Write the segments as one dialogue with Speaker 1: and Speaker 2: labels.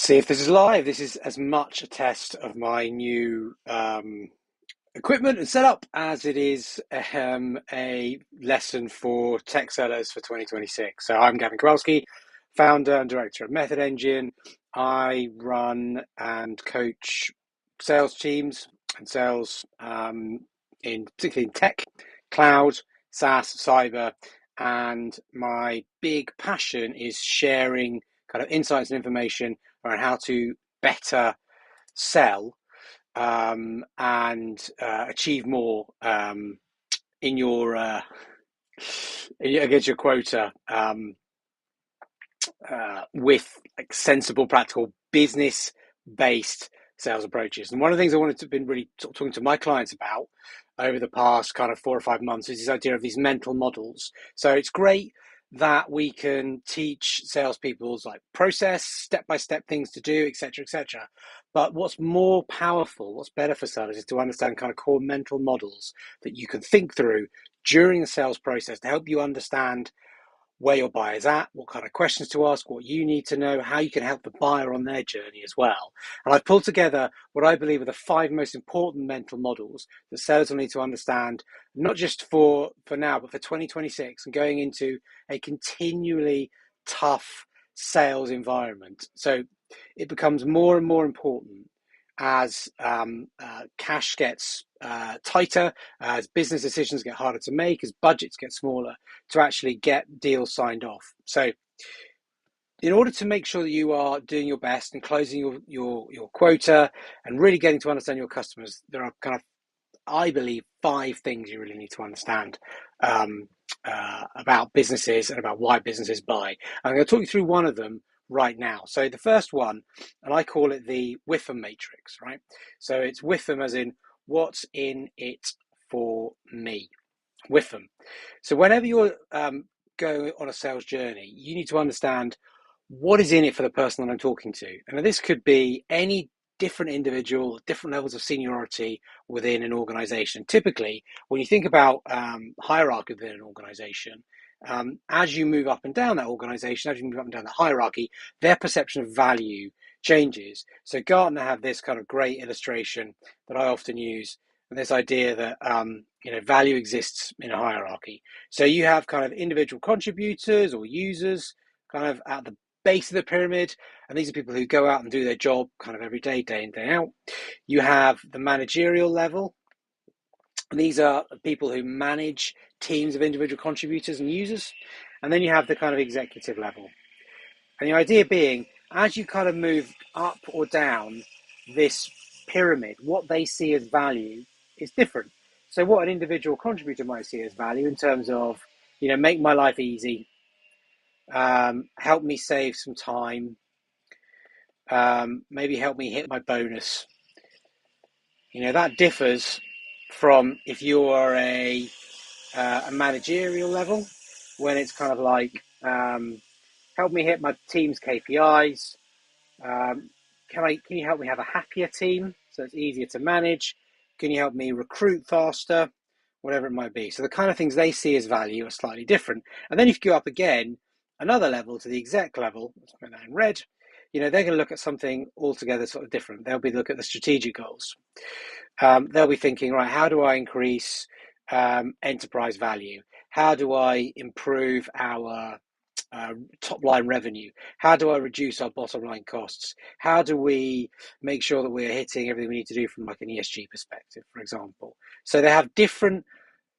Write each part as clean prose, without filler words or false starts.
Speaker 1: See if this is live. This is as much a test of my new equipment and setup as it is a lesson for tech sellers for 2026. So I'm Gavin Kowalski, founder and director of Method Engine. I run and coach sales teams and sales in particularly in tech, cloud, SaaS, cyber, and my big passion is sharing kind of insights and information around how to better sell and achieve more in your against your quota with like sensible, practical, business-based sales approaches. And one of the things I wanted to been really talking to my clients about over the past kind of 4 or 5 months is this idea of these mental models. So it's great that we can teach salespeople's like process, step-by-step things to do, etc., etc. But what's more powerful, what's better for sellers is to understand kind of core mental models that you can think through during the sales process to help you understand where your buyer's at, what kind of questions to ask, what you need to know, how you can help the buyer on their journey as well. And I've pulled together what I believe are the 5 most important mental models that sellers will need to understand, not just for now, but for 2026 and going into a continually tough sales environment. So it becomes more and more important as cash gets tighter, as business decisions get harder to make, as budgets get smaller, to actually get deals signed off. So in order to make sure that you are doing your best and closing your quota and really getting to understand your customers, there are kind of, I believe, 5 things you really need to understand about businesses and about why businesses buy. I'm going to talk you through one of them right now. So the first one, and I call it the WIFM matrix, right? So it's WIFM as in what's in it for me. WIFM. So whenever you're going on a sales journey, you need to understand what is in it for the person that I'm talking to. And this could be any different individual, different levels of seniority within an organization. Typically, when you think about hierarchy within an organization, as you move up and down that organization, as you move up and down the hierarchy, their perception of value changes. So Gartner have this kind of great illustration that I often use, and this idea that value exists in a hierarchy. So you have kind of individual contributors or users kind of at the base of the pyramid, and these are people who go out and do their job kind of every day, day in, day out. You have the managerial level, and these are people who manage teams of individual contributors and users. And then you have the kind of executive level. And the idea being, as you kind of move up or down this pyramid, what they see as value is different. So what an individual contributor might see as value in terms of, make my life easy, help me save some time, maybe help me hit my bonus. That differs from if you are a managerial level, when it's kind of like, help me hit my team's KPIs. Can you help me have a happier team so it's easier to manage? Can you help me recruit faster? Whatever it might be. So the kind of things they see as value are slightly different. And then if you go up again, another level to the exec level, let's put that in red, they're going to look at something altogether sort of different. They'll be look at the strategic goals. They'll be thinking, right, how do I increase enterprise value? How do I improve our top line revenue? How do I reduce our bottom line costs? How do we make sure that we're hitting everything we need to do from like an ESG perspective, for example? So they have different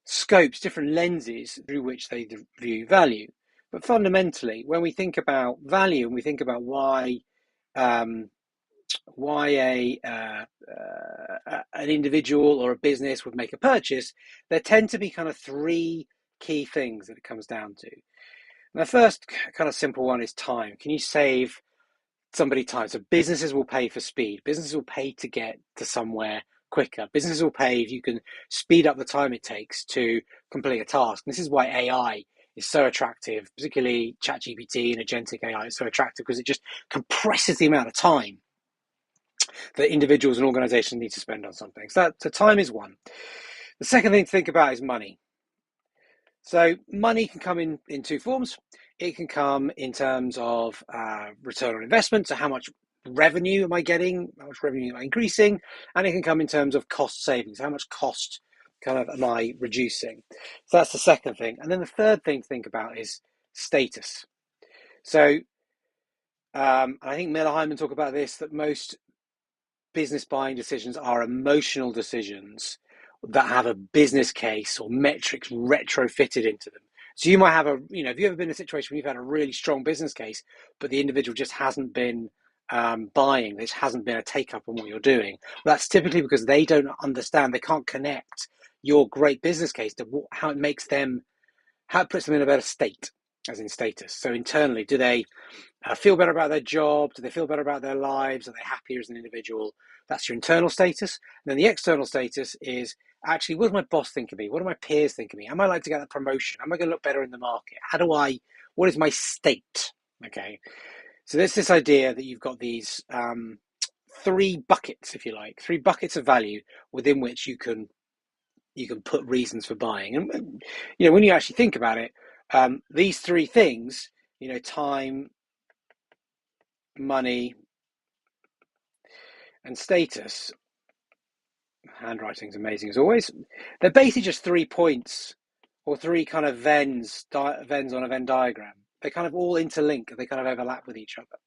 Speaker 1: scopes, different lenses through which they view value. But fundamentally, when we think about value and we think about why an individual or a business would make a purchase, there tend to be kind of 3 key things that it comes down to. And the first kind of simple one is time. Can you save somebody time? So businesses will pay for speed. Businesses will pay to get to somewhere quicker. Businesses will pay if you can speed up the time it takes to complete a task. And this is why AI is so attractive, particularly ChatGPT and agentic AI is so attractive because it just compresses the amount of time that individuals and organizations need to spend on something. So time is one. The second thing to think about is money. So money can come in 2 forms. It can come in terms of return on investment, so how much revenue am I getting? How much revenue am I increasing? And it can come in terms of cost savings. How much cost kind of am I reducing? So that's the second thing. And then the third thing to think about is status. So I think Miller Heiman talk about this, that most business buying decisions are emotional decisions that have a business case or metrics retrofitted into them. So you might have have you ever been in a situation where you've had a really strong business case, but the individual just hasn't been buying, there hasn't been a take up on what you're doing? Well, that's typically because they don't understand, they can't connect your great business case to how it makes them, how it puts them in a better state, as in status. So internally, do they feel better about their job? Do they feel better about their lives? Are they happier as an individual? That's your internal status. And then the external status is actually, what does my boss think of me? What do my peers think of me? Am I likely to get that promotion? Am I going to look better in the market? What is my state? Okay. So there's this idea that you've got these three buckets, if you like, three buckets of value within which you can put reasons for buying. And when you actually think about it, these three things, time, money, and status. Handwriting's amazing as always. They're basically just 3 points or three kind of Venns on a Venn diagram. They kind of all interlink. They kind of overlap with each other.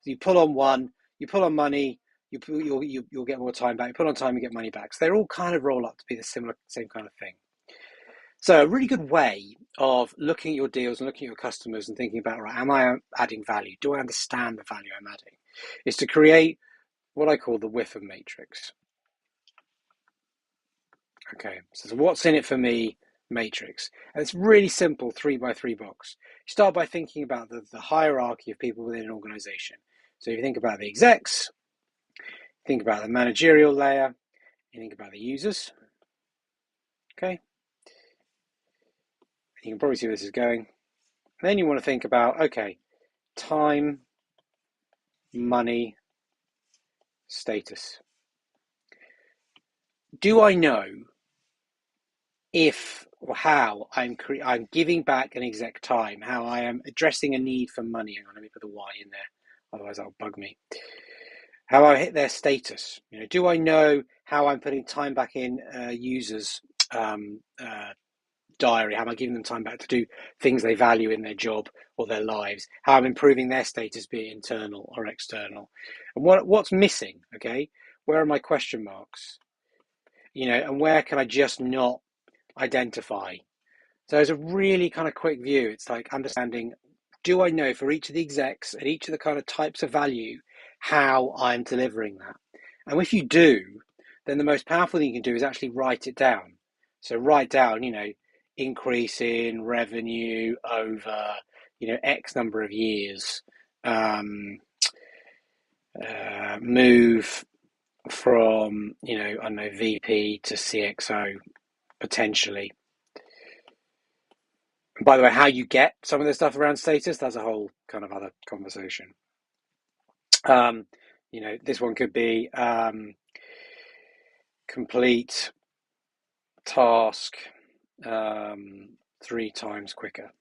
Speaker 1: So you pull on one, you pull on money, you'll get more time back. You pull on time, you get money back. So they're all kind of roll up to be the same kind of thing. So a really good way of looking at your deals and looking at your customers and thinking about, right, am I adding value? Do I understand the value I'm adding? Is to create what I call the Whiffam matrix. Okay, so what's in it for me matrix. And it's really simple 3x3 box. You start by thinking about the hierarchy of people within an organization. So if you think about the execs, think about the managerial layer, you think about the users. Okay. You can probably see where this is going. And then you want to think about, okay, time, money, status. Do I know if or how I'm giving back an exec time, how I am addressing a need for money? Hang on, let me put the Y in there, otherwise that'll bug me. How I hit their status. Do I know how I'm putting time back in users' diary? How am I giving them time back to do things they value in their job or their lives? How I'm improving their status, be it internal or external? And what's missing? Okay, where are my question marks? And where can I just not identify? So as a really kind of quick view, it's like understanding, do I know for each of the execs and each of the kind of types of value how I'm delivering that? And if you do, then the most powerful thing you can do is actually write it down. So write down, increase in revenue over, X number of years, move from, I don't know, VP to CXO potentially. And by the way, how you get some of this stuff around status, that's a whole kind of other conversation. This one could be complete task 3 times quicker,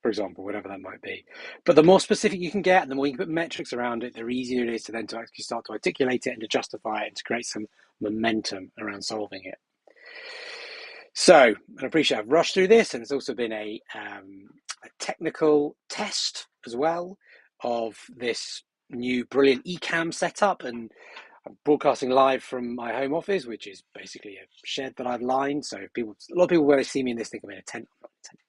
Speaker 1: for example, whatever that might be. But the more specific you can get, and the more you can put metrics around it, the easier it is to then to actually start to articulate it and to justify it and to create some momentum around solving it. So I appreciate I've rushed through this, and it's also been a technical test as well of this new brilliant Ecamm setup, and I'm broadcasting live from my home office, which is basically a shed that I've lined. So a lot of people when they see me in this think I'm in a tent. I'm not in a tent.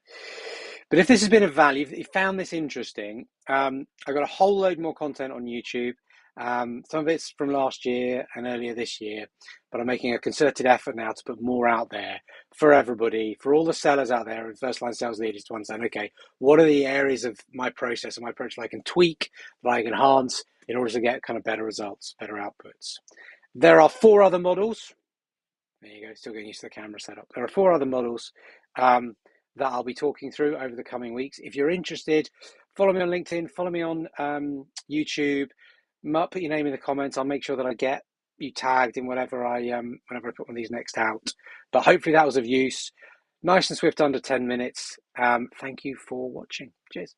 Speaker 1: But if this has been of value, if you found this interesting, I've got a whole load more content on YouTube. Some of it's from last year and earlier this year, but I'm making a concerted effort now to put more out there for everybody, for all the sellers out there and first line sales leaders to understand, okay, what are the areas of my process and my approach that I can tweak, that I can enhance in order to get kind of better results, better outputs. There are 4 other models. There you go, still getting used to the camera setup. There are 4 other models that I'll be talking through over the coming weeks. If you're interested, follow me on LinkedIn, follow me on YouTube. Put your name in the comments. I'll make sure that I get you tagged in whenever I put one of these next out. But hopefully that was of use. Nice and swift, under 10 minutes. Thank you for watching. Cheers.